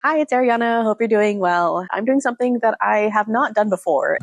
Hi, it's Ariana. Hope you're doing well. I'm doing something that I have not done before.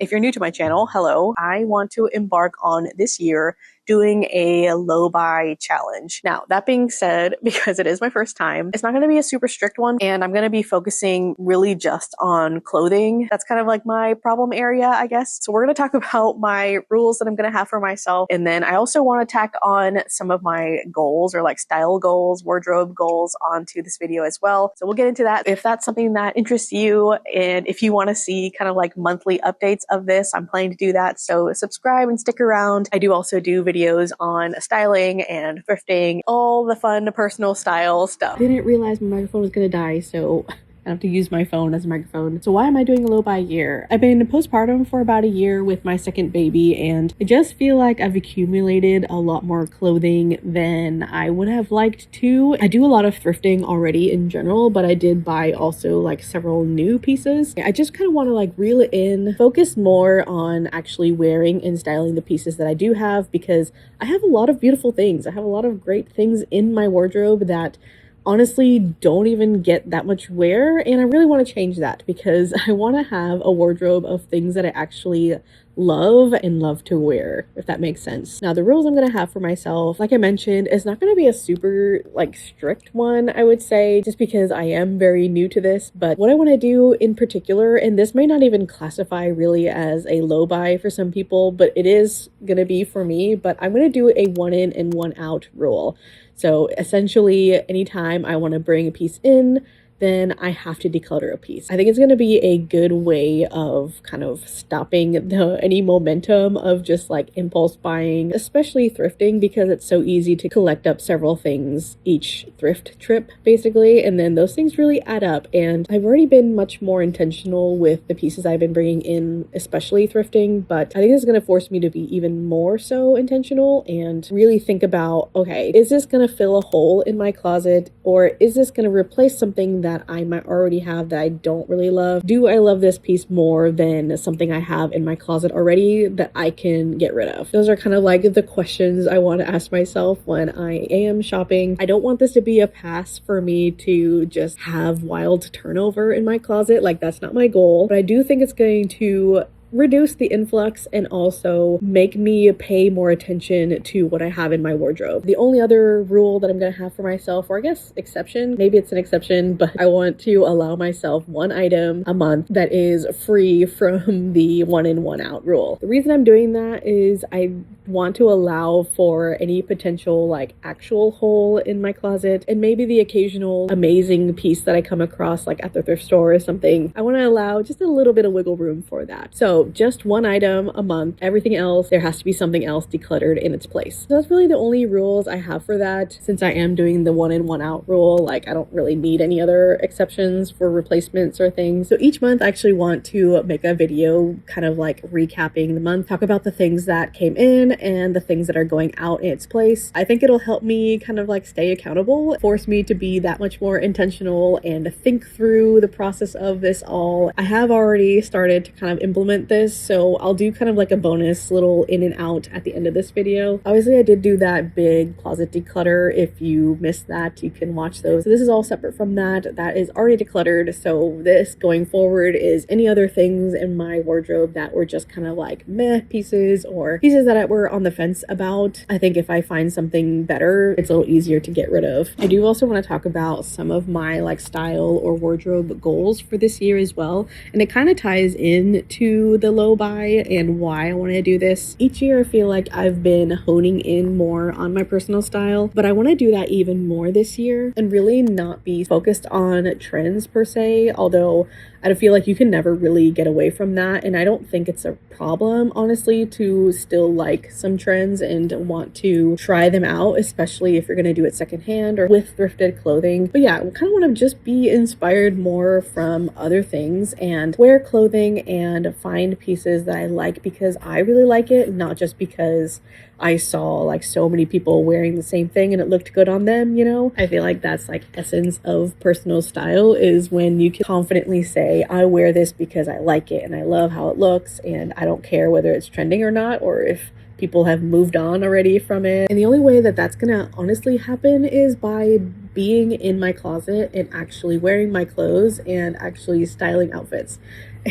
If you're new to my channel, hello. I want to embark on this year doing a low buy challenge. Now, that being said, because it is my first time, it's not going to be a super strict one, and I'm going to be focusing really just on clothing. That's kind of like my problem area, I guess. So we're going to talk about my rules that I'm going to have for myself, and then I also want to tack on some of my goals or like style goals, wardrobe goals onto this video as well. So we'll get into that. If that's something that interests you, and if you want to see kind of like monthly updates of this, I'm planning to do that. So subscribe and stick around. I do also do videos on styling and thrifting, all the fun personal style stuff. I didn't realize my microphone was gonna die, so I have to use my phone as a microphone. So why am I doing a low buy year? I've been postpartum for about a year with my second baby, and I just feel like I've accumulated a lot more clothing than I would have liked to. I do a lot of thrifting already in general, but I did buy also like several new pieces. I just kind of want to like reel it in, focus more on actually wearing and styling the pieces that I do have, because I have a lot of beautiful things. I have a lot of great things in my wardrobe that honestly don't even get that much wear, and I really want to change that because I want to have a wardrobe of things that I actually love and love to wear, if that makes sense. Now, the rules I'm going to have for myself, like I mentioned, is not going to be a super like strict one, I would say, just because I am very new to this. But what I want to do in particular, and this may not even classify really as a low buy for some people, but it is going to be for me, but I'm going to do a one in and one out rule. So essentially, anytime I want to bring a piece in, then I have to declutter a piece. I think it's going to be a good way of kind of stopping any momentum of just like impulse buying, especially thrifting, because it's so easy to collect up several things each thrift trip, basically, and then those things really add up. And I've already been much more intentional with the pieces I've been bringing in, especially thrifting, but I think it's going to force me to be even more so intentional and really think about, okay, is this going to fill a hole in my closet, or is this going to replace something that I might already have that I don't really love? Do I love this piece more than something I have in my closet already that I can get rid of? Those are kind of like the questions I want to ask myself when I am shopping. I don't want this to be a pass for me to just have wild turnover in my closet. Like, that's not my goal, but I do think it's going to reduce the influx and also make me pay more attention to what I have in my wardrobe. The only other rule that I'm going to have for myself, or I guess exception, maybe it's an exception, but I want to allow myself one item a month that is free from the one in, one out rule. The reason I'm doing that is I want to allow for any potential like actual hole in my closet, and maybe the occasional amazing piece that I come across like at the thrift store or something. I want to allow just a little bit of wiggle room for that. So just one item a month. Everything else, there has to be something else decluttered in its place. So that's really the only rules I have for that. Since I am doing the one in, one out rule, like I don't really need any other exceptions for replacements or things. So each month I actually want to make a video kind of like recapping the month, talk about the things that came in and the things that are going out in its place. I think it'll help me kind of like stay accountable, force me to be that much more intentional and think through the process of this all. I have already started to kind of implement this, so I'll do kind of like a bonus little in and out at the end of this video. Obviously, I did do that big closet declutter. If you missed that, you can watch those. So this is all separate from that. That is already decluttered. So this going forward is any other things in my wardrobe that were just kind of like meh pieces, or pieces that I were on the fence about. I think if I find something better, it's a little easier to get rid of. I do also want to talk about some of my like style or wardrobe goals for this year as well, and it kind of ties in to the low buy and why I want to do this. Each year I feel like I've been honing in more on my personal style, but I want to do that even more this year and really not be focused on trends per se, although I feel like you can never really get away from that, and I don't think it's a problem, honestly, to still like some trends and want to try them out, especially if you're going to do it secondhand or with thrifted clothing. But yeah, I kind of want to just be inspired more from other things and wear clothing and find pieces that I like because I really like it, not just because I saw like so many people wearing the same thing and it looked good on them, you know? I feel like that's like essence of personal style, is when you can confidently say, I wear this because I like it and I love how it looks and I don't care whether it's trending or not, or if people have moved on already from it. And the only way that that's gonna honestly happen is by being in my closet and actually wearing my clothes and actually styling outfits.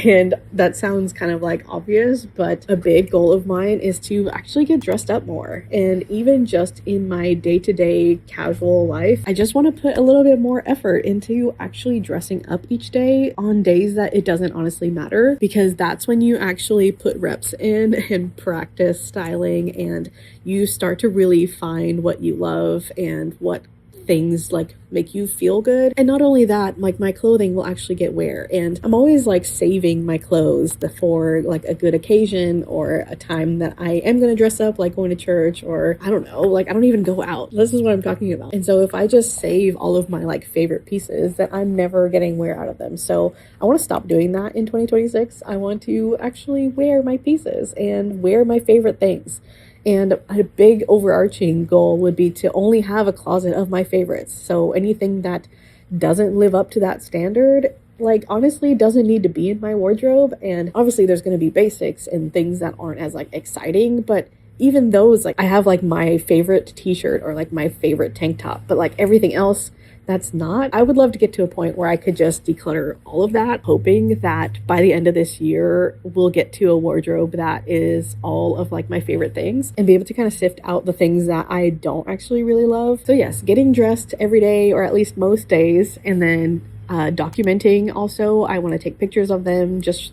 And that sounds kind of like obvious, but a big goal of mine is to actually get dressed up more. And even just in my day-to-day casual life, I just want to put a little bit more effort into actually dressing up each day on days that it doesn't honestly matter, because that's when you actually put reps in and practice styling, and you start to really find what you love and what things like make you feel good. And not only that, like my clothing will actually get wear, and I'm always like saving my clothes for like a good occasion or a time that I am going to dress up, like going to church, or I don't know, like I don't even go out. This is what I'm talking about. And so if I just save all of my like favorite pieces, then I'm never getting wear out of them. So I want to stop doing that in 2026. I want to actually wear my pieces and wear my favorite things. And a big overarching goal would be to only have a closet of my favorites. So anything that doesn't live up to that standard, like honestly doesn't need to be in my wardrobe. And obviously there's going to be basics and things that aren't as like exciting, but even those, like I have like my favorite t-shirt or like my favorite tank top, but like everything else that's not. I would love to get to a point where I could just declutter all of that, hoping that by the end of this year, we'll get to a wardrobe that is all of like my favorite things and be able to kind of sift out the things that I don't actually really love. So yes, getting dressed every day, or at least most days, and then documenting also. I want to take pictures of them, just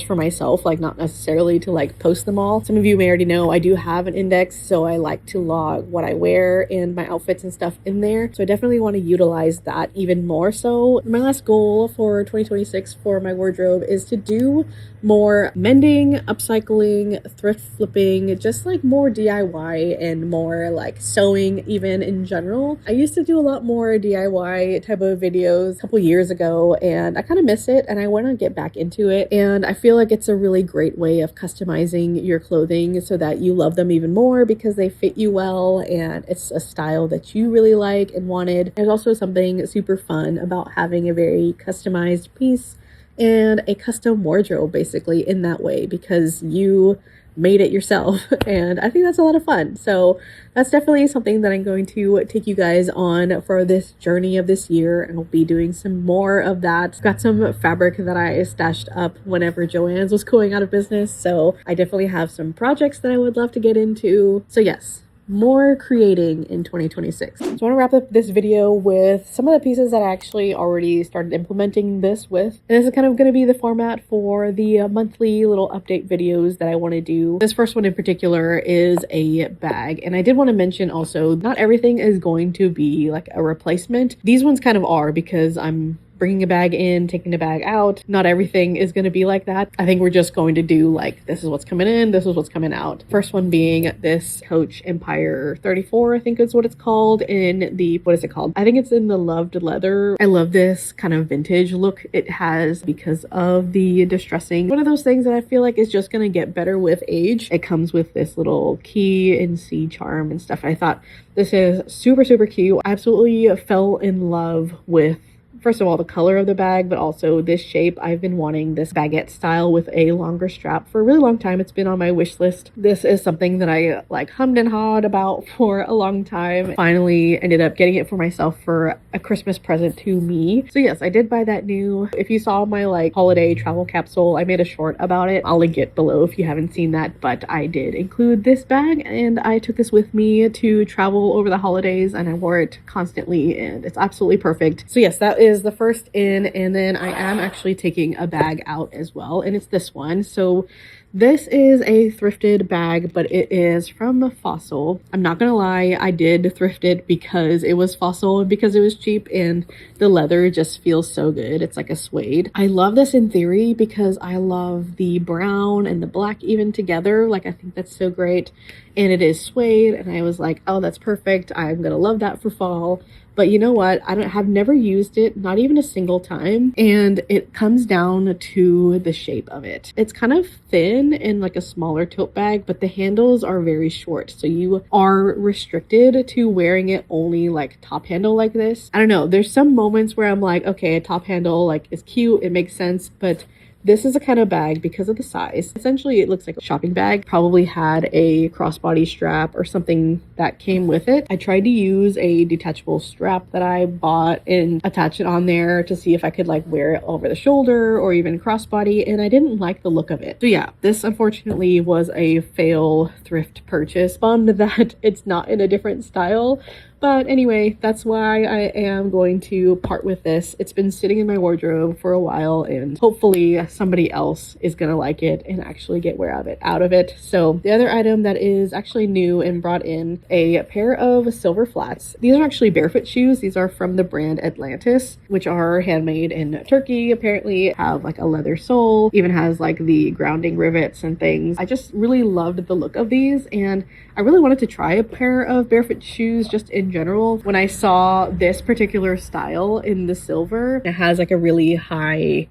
for myself, like not necessarily to like post them all. Some of you may already know I do have an index, so I like to log what I wear and my outfits and stuff in there. So I definitely want to utilize that even more. So my last goal for 2026 for my wardrobe is to do more mending, upcycling, thrift flipping, just like more DIY and more like sewing even in general. I used to do a lot more DIY type of videos a couple years ago, and I kind of miss it, and I want to get back into it. And I feel like it's a really great way of customizing your clothing so that you love them even more because they fit you well and it's a style that you really like and wanted. There's also something super fun about having a very customized piece and a custom wardrobe basically in that way, because you made it yourself. And I think that's a lot of fun. So that's definitely something that I'm going to take you guys on for this journey of this year, and I'll be doing some more of that. Got some fabric that I stashed up whenever Joann's was going out of business, so I definitely have some projects that I would love to get into. So yes, more creating in 2026. So I want to wrap up this video with some of the pieces that I actually already started implementing this with. And this is kind of going to be the format for the monthly little update videos that I want to do. This first one in particular is a bag. And I did want to mention also, not everything is going to be like a replacement. These ones kind of are, because I'm bringing a bag in, taking a bag out. Not everything is going to be like that. I think we're just going to do like, this is what's coming in, this is what's coming out. First one being this Coach Empire 34, I think is what it's called, in the, what is it called? I think it's in the loved leather. I love this kind of vintage look it has because of the distressing. One of those things that I feel like is just going to get better with age. It comes with this little key and C charm and stuff. I thought this is super, super cute. I absolutely fell in love with, first of all, the color of the bag, but also this shape. I've been wanting this baguette style with a longer strap for a really long time. It's been on my wish list. This is something that I like hummed and hawed about for a long time. Finally ended up getting it for myself for a Christmas present to me. So yes, I did buy that new. If you saw my like holiday travel capsule, I made a short about it. I'll link it below if you haven't seen that, but I did include this bag, and I took this with me to travel over the holidays, and I wore it constantly, and it's absolutely perfect. So yes, that is the first in, and then I am actually taking a bag out as well, and it's this one. So this is a thrifted bag, but it is from Fossil. I'm not gonna lie, I did thrift it because it was Fossil and because it was cheap, and the leather just feels so good. It's like a suede. I love this in theory because I love the brown and the black even together. Like, I think that's so great, and it is suede, and I was like, oh, that's perfect. I'm gonna love that for fall. But you know what? I have never used it, not even a single time. And it comes down to the shape of it. It's kind of thin and like a smaller tote bag, but the handles are very short. So you are restricted to wearing it only like top handle like this. I don't know. There's some moments where I'm like, okay, a top handle like is cute. It makes sense. But This is a kind of bag because of the size. Essentially, it looks like a shopping bag. Probably had a crossbody strap or something that came with it. I tried to use a detachable strap that I bought and attach it on there to see if I could like wear it over the shoulder or even crossbody, and I didn't like the look of it. So yeah, this unfortunately was a fail thrift purchase. Bummed that it's not in a different style. But anyway, that's why I am going to part with this. It's been sitting in my wardrobe for a while, and hopefully somebody else is gonna like it and actually get wear out of it. So the other item that is actually new and brought in, a pair of silver flats. These are actually barefoot shoes. These are from the brand Atlantis, which are handmade in Turkey. Apparently have like a leather sole, even has like the grounding rivets and things. I just really loved the look of these, and I really wanted to try a pair of barefoot shoes just in general. When I saw this particular style in the silver, it has like a really high,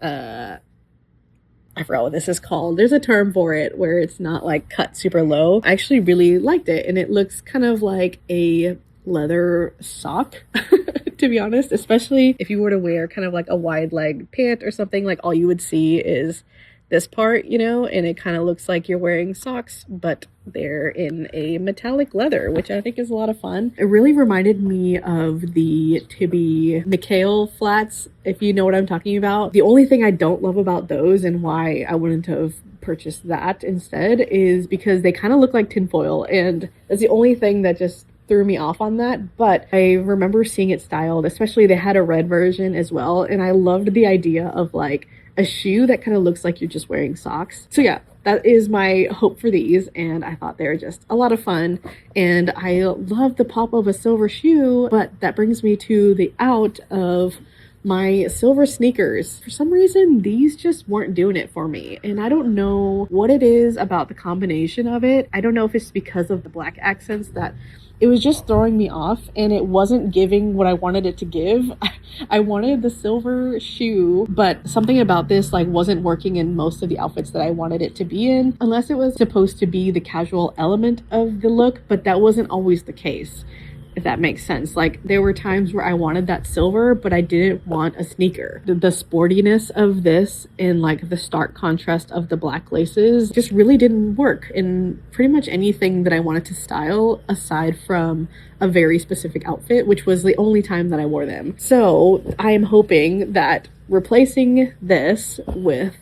I forgot what this is called. There's a term for it where it's not like cut super low. I actually really liked it, and it looks kind of like a leather sock to be honest, especially if you were to wear kind of like a wide leg pant or something. Like all you would see is this part, you know, and it kind of looks like you're wearing socks, but they're in a metallic leather, which I think is a lot of fun. It really reminded me of the Tibby Mikhail flats, if you know what I'm talking about. The only thing I don't love about those and why I wouldn't have purchased that instead is because they kind of look like tinfoil, and that's the only thing that just threw me off on that. But I remember seeing it styled, especially they had a red version as well, and I loved the idea of like a shoe that kind of looks like you're just wearing socks. So yeah, that is my hope for these, and I thought they were just a lot of fun, and I love the pop of a silver shoe. But that brings me to the out of my silver sneakers. For some reason, these just weren't doing it for me, and I don't know what it is about the combination of it. I don't know if it's because of the black accents that it was just throwing me off, and it wasn't giving what I wanted it to give. I wanted the silver shoe, but something about this like wasn't working in most of the outfits that I wanted it to be in, unless it was supposed to be the casual element of the look, but that wasn't always the case, if that makes sense. Like there were times where I wanted that silver, but I didn't want a sneaker. The sportiness of this and like the stark contrast of the black laces just really didn't work in pretty much anything that I wanted to style, aside from a very specific outfit, which was the only time that I wore them. So I am hoping that replacing this with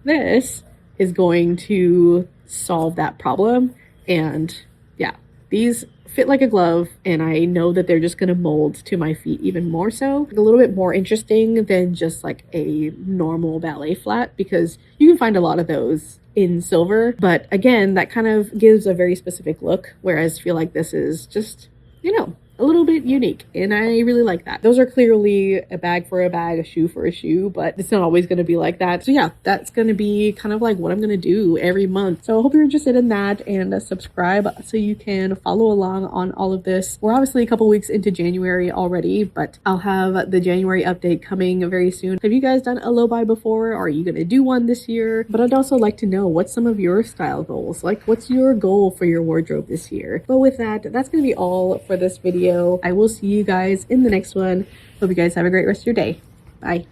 this is going to solve that problem. And yeah, these fit like a glove, and I know that they're just going to mold to my feet even more so. A little bit more interesting than just like a normal ballet flat, because you can find a lot of those in silver, but again, that kind of gives a very specific look, whereas I feel like this is just, you know, a little bit unique, and I really like that. Those are clearly a bag for a bag, a shoe for a shoe, but it's not always going to be like that. So yeah, that's going to be kind of like what I'm going to do every month. So I hope you're interested in that, and subscribe so you can follow along on all of this. We're obviously a couple weeks into January already, but I'll have the January update coming very soon. Have you guys done a low buy before? Are you going to do one this year? But I'd also like to know what's some of your style goals. Like, what's your goal for your wardrobe this year? But with that, that's going to be all for this video. I will see you guys in the next one. Hope you guys have a great rest of your day. Bye.